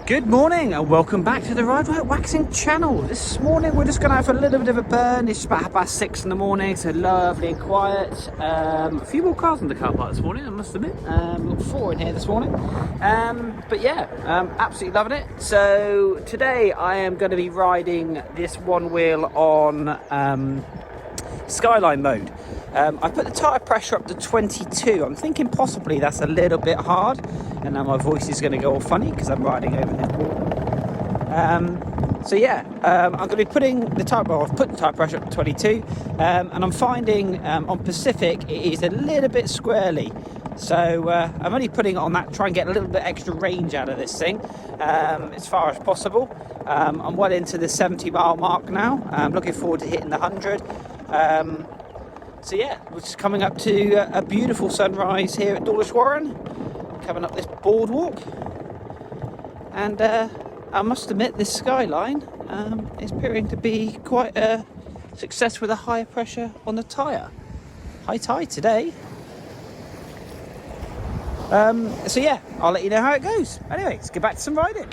Good morning and welcome back to the Ride Waxing channel. This morning we're just going to have a little bit of a burn. It's about 6:30 in the morning, so lovely and quiet. A few more cars in the car park this morning, I must admit. We've got 4 in here this morning. But yeah, absolutely loving it. So today I am going to be riding this one wheel on Skyline mode. I put the tyre pressure up to 22. I'm thinking possibly that's a little bit hard, and now my voice is going to go all funny because I'm riding over this wall. So yeah, I'm going to be putting the tyre. Well, I've put the tyre pressure up to 22, and I'm finding on Pacific it is a little bit squirrely. So I'm only putting it on that, try and get a little bit extra range out of this thing as far as possible. I'm well into the 70-mile mark now. I'm looking forward to hitting the 100. So yeah, we're just coming up to a beautiful sunrise here at Dawlish Warren, coming up this boardwalk, and I must admit this Skyline is appearing to be quite a success with a higher pressure on the tyre. High tide today. So yeah, I'll let you know how it goes. Anyway, let's get back to some riding.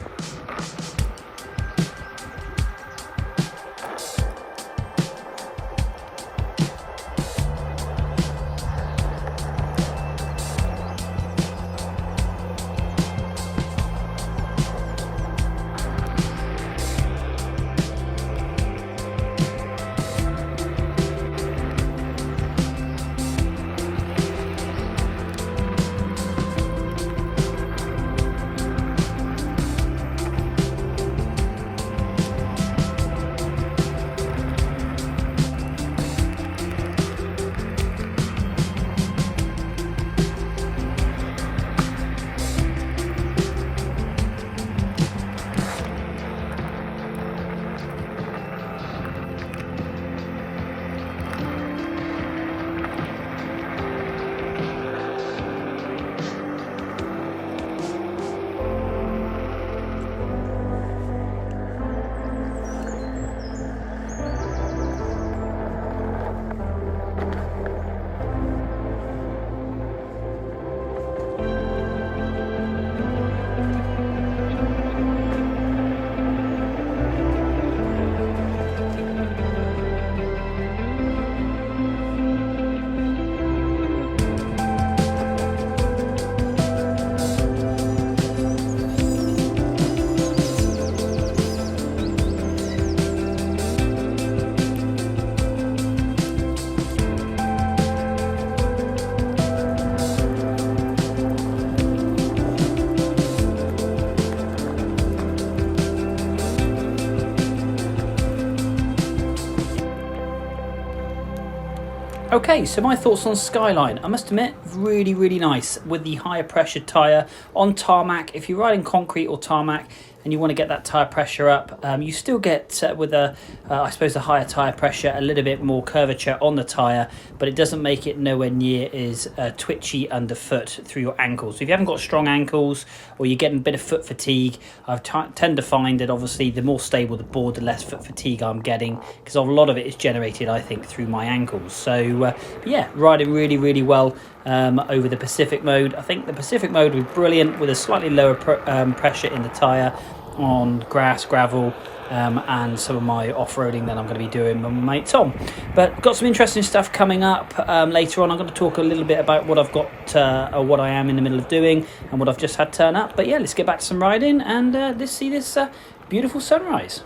Okay, so my thoughts on Skyline. I must admit, really nice with the higher pressure tyre on tarmac. If you're riding concrete or tarmac and you want to get that tyre pressure up, you still get with I suppose a higher tyre pressure, a little bit more curvature on the tyre, but it doesn't make it nowhere near as twitchy underfoot through your ankles. So if you haven't got strong ankles or you're getting a bit of foot fatigue, I tend to find that obviously the more stable the board, the less foot fatigue I'm getting, because a lot of it is generated, I think, through my ankles. So yeah, riding really well over the Pacific mode. I think the Pacific mode was brilliant with a slightly lower pressure in the tyre on grass, gravel, and some of my off-roading that I'm going to be doing with my mate Tom. But got some interesting stuff coming up later on. I'm going to talk a little bit about what I've got or what I am in the middle of doing and what I've just had turn up. But yeah, let's get back to some riding and let's see this beautiful sunrise.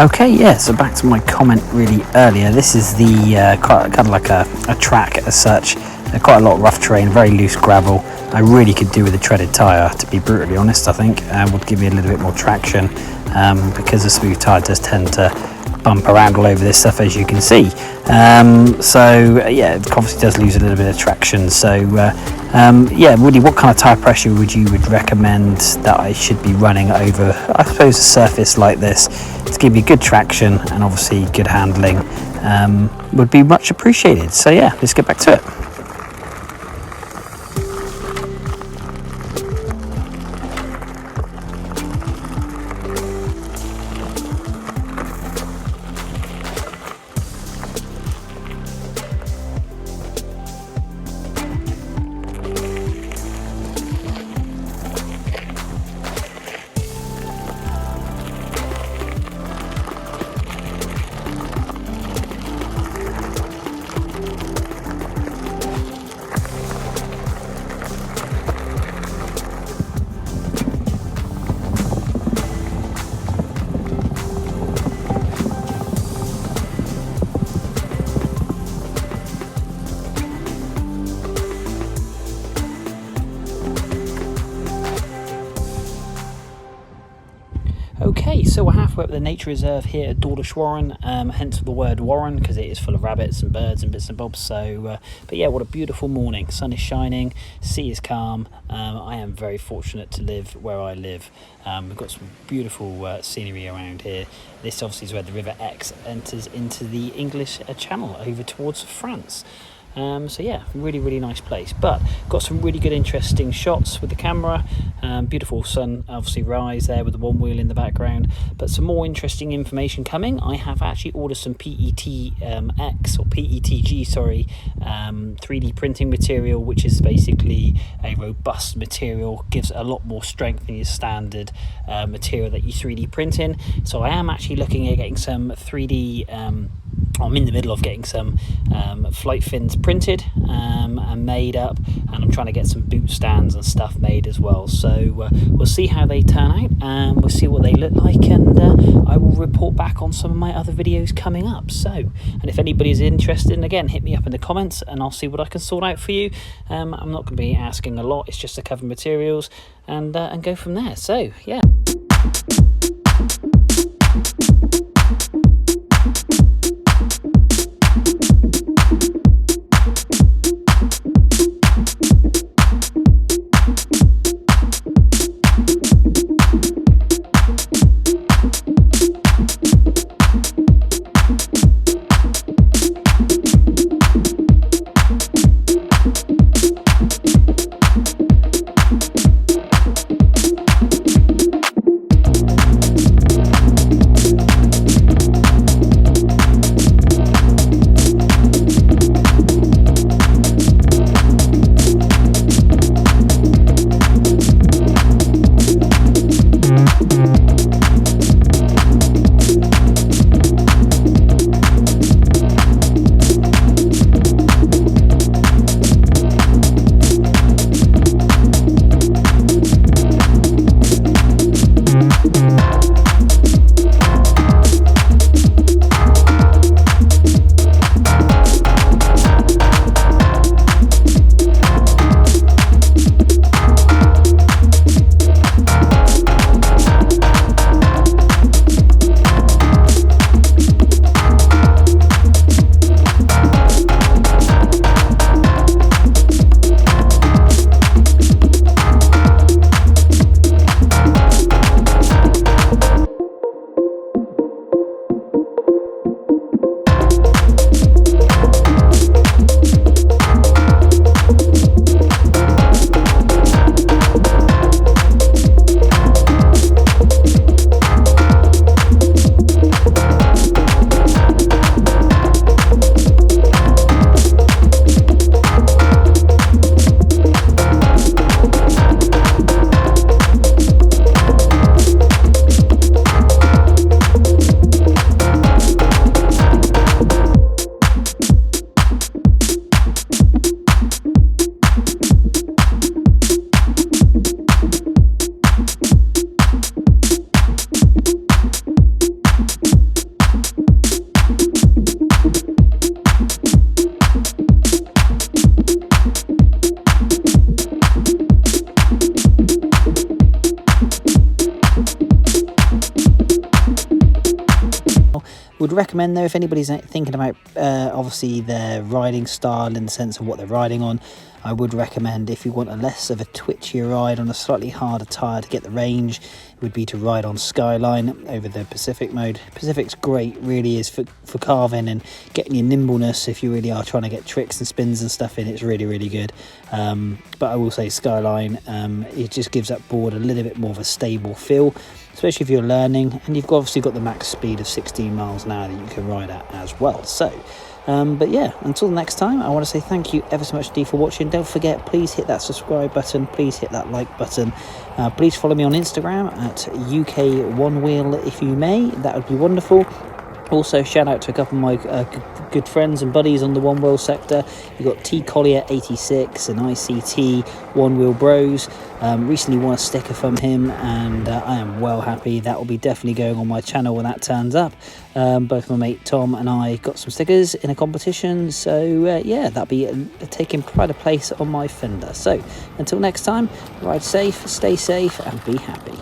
Okay, yeah, so back to my comment really earlier. This is the kind of like a track as such. Quite a lot of rough terrain, very loose gravel. I really could do with a treaded tyre, to be brutally honest. I think would give me a little bit more traction, because the smooth tyre does tend to bump around all over this stuff, as you can see. So yeah, it obviously does lose a little bit of traction. So yeah, really, what kind of tyre pressure would recommend that I should be running over, I suppose, a surface like this to give you good traction and obviously good handling? Would be much appreciated. So yeah, let's get back to it. Okay, so we're halfway up the nature reserve here at Dawlish Warren, hence the word Warren, because it is full of rabbits and birds and bits and bobs. So, but yeah, what a beautiful morning. Sun is shining, sea is calm. I am very fortunate to live where I live. We've got some beautiful scenery around here. This obviously is where the River Exe enters into the English Channel over towards France. So yeah, really nice place, but got some really good interesting shots with the camera. Beautiful sun obviously rise there with the one wheel in the background, but some more interesting information coming. I have actually ordered some PETX or PETG 3D printing material, which is basically a robust material, gives a lot more strength than your standard material that you 3D print in. So I am actually looking at getting some 3D I'm in the middle of getting some flight fins printed and made up, and I'm trying to get some boot stands and stuff made as well. So we'll see how they turn out, and we'll see what they look like, and I will report back on some of my other videos coming up. So, and if anybody's interested, again, hit me up in the comments and I'll see what I can sort out for you. I'm not going to be asking a lot, it's just to cover materials and go from there. So yeah. would recommend though, if anybody's thinking about obviously their riding style in the sense of what they're riding on, I would recommend, if you want a less of a twitchier ride on a slightly harder tyre to get the range, it would be to ride on Skyline over the Pacific mode. Pacific's great, really is for carving and getting your nimbleness. If you really are trying to get tricks and spins and stuff in, it's really, really good. But I will say Skyline, it just gives that board a little bit more of a stable feel, especially if you're learning, and you've obviously got the max speed of 16 miles an hour that you can ride at as well. So but yeah, until next time, I want to say thank you ever so much indeed for watching. Don't forget, please hit that subscribe button, please hit that like button, please follow me on Instagram at UK One Wheel if you may, that would be wonderful. Also, shout out to a couple of my good friends and buddies on the One Wheel sector. You've got T Collier 86 and ICT One Wheel Bros. Recently won a sticker from him, and I am well happy. That will be definitely going on my channel when that turns up. Both my mate Tom and I got some stickers in a competition, so yeah, that'll be taking pride of place on my fender. So until next time, ride safe, stay safe, and be happy.